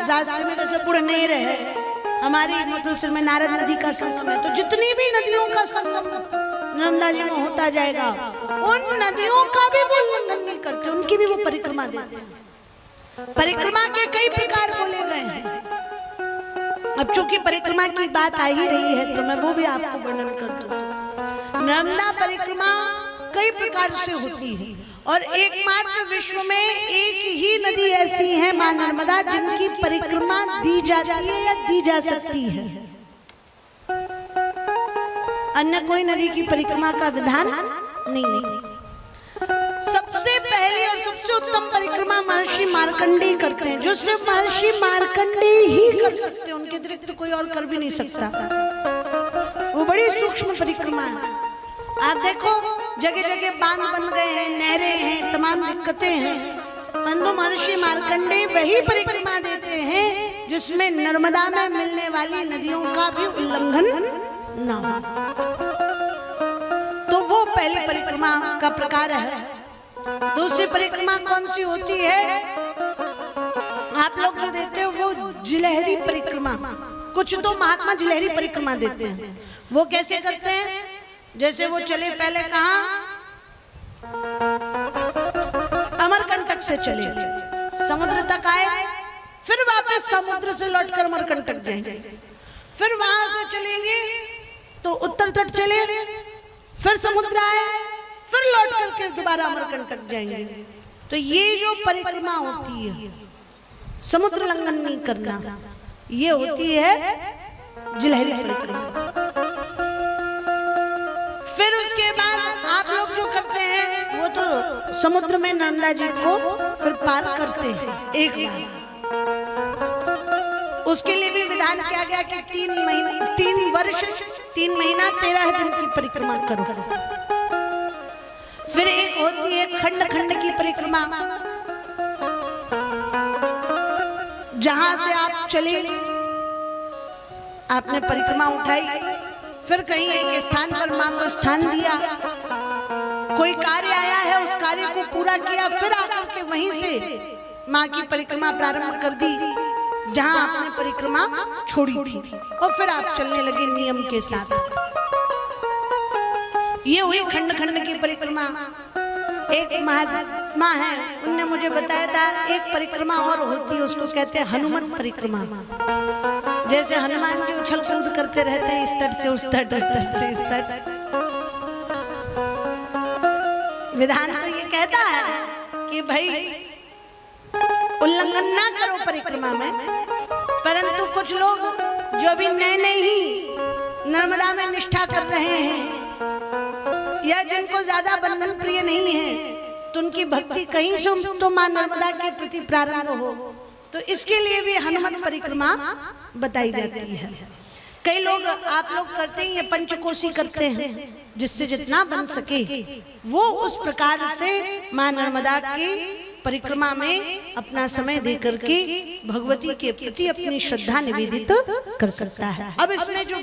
रास्ते में जैसे पुरनेर है, हमारी मधुसूर में नारद नदी का संगम है, तो जितनी भी नदियों का संगम नर्मदा जी में होता जाएगा, उन नदियों का भी वो उल्लंघन नहीं करते, उनकी भी वो परिक्रमा देते हैं। परिक्रमा के कई प्रकार बोले गए हैं। अब चूंकि परिक्रमा की बात आ ही रही है तो मैं वो भी आपको वर्णन कर दूं। नर्मदा परिक्रमा कई प्रकार से होती है और एकमात्र विश्व में एक ही नदी ऐसी है मां नर्मदा जिनकी परिक्रमा दी जाती है या दी जा सकती है। अन्य कोई नदी की परिक्रमा का विधान नहीं। सबसे पहली और सबसे उत्तम परिक्रमा महर्षि मार्कंडेय करते हैं, जो सिर्फ महर्षि मार्कंडेय ही कर सकते हैं, उनके अतिरिक्त कोई और कर भी नहीं सकता। वो बड़ी सूक्ष्म परिक्रमा है। आप देखो जगह जगह बांध बन गए हैं, नहरें हैं, तमाम दिक्कतें हैं, परंतु महर्षि मार्कंडेय वही परिक्रमा देते हैं जिसमें नर्मदा में मिलने वाली नदियों का भी उल्लंघन ना हो। तो वो पहली परिक्रमा का प्रकार है। दूसरी परिक्रमा कौन सी होती है? आप लोग जो देते हो वो जिलहरी परिक्रमा। कुछ तो महात्मा जिलहरी परिक्रमा देते हैं। वो कैसे करते हैं? जैसे वो चले पहले कहाँ? अमरकंटक से चले, समुद्र तक आए, फिर वापस समुद्र से लौटकर अमरकंटक जाएंगे, फिर वहां से चलेंगे तो उत्तर तट चले, फिर समुद्र आए, फिर लौट करके दोबारा अमरकंटक जाएंगे। तो ये जो परिक्रमा होती है, समुद्र लंघन नहीं करना, ये होती है जिलहरी परिक्रमा। फिर उसके बाद आप लोग जो करते हैं वो तो समुद्र में नर्मदा जी को फिर पार करते हैं एक बार। उसके लिए भी विधान किया गया कि 3 वर्ष 3 महीना 13 दिन की परिक्रमा करो। फिर एक होती है खंड खंड की परिक्रमा, जहां से आप चले, आपने परिक्रमा उठाई, फिर कहीं एक स्थान पर मां को स्थान दिया, कोई कार्य आया है उस कार्य को पूरा किया, फिर आकर के वहीं से मां की परिक्रमा प्रारंभ कर दी जहां आपने परिक्रमा छोड़ी थी, और फिर आप चलने लगे नियम के साथ। ये हुई खंड खंड की परिक्रमा। एक महात्मा है, उनने मुझे बताया था एक परिक्रमा और होती है, उसको कहते हैं हनुमत परिक्रमा। जैसे हनुमान जी उछल कूद करते रहते हैं, इस तट से उस तट, उस तट से इस तट। विधान तो ये कहता है कि भाई उल्लंघन ना करो परिक्रमा में, परंतु कुछ लोग जो भी नए नए ही नर्मदा में निष्ठा कर रहे हैं या जिनको ज्यादा बंधन प्रिय नहीं है, तो उनकी भक्ति कहीं से तो मां नर्मदा के प्रति प्रारंभ हो, तो इसके लिए भी हनुमत परिक्रमा बताई जाती है। कई लोग आप लोग करते हैं, ये पंचकोशी करते हैं, जिससे जितना बन सके वो उस प्रकार से मां नर्मदा की परिक्रमा में अपना समय दे करके भगवती के प्रति अपनी श्रद्धा निवेदित कर सकता है। अब इसमें जो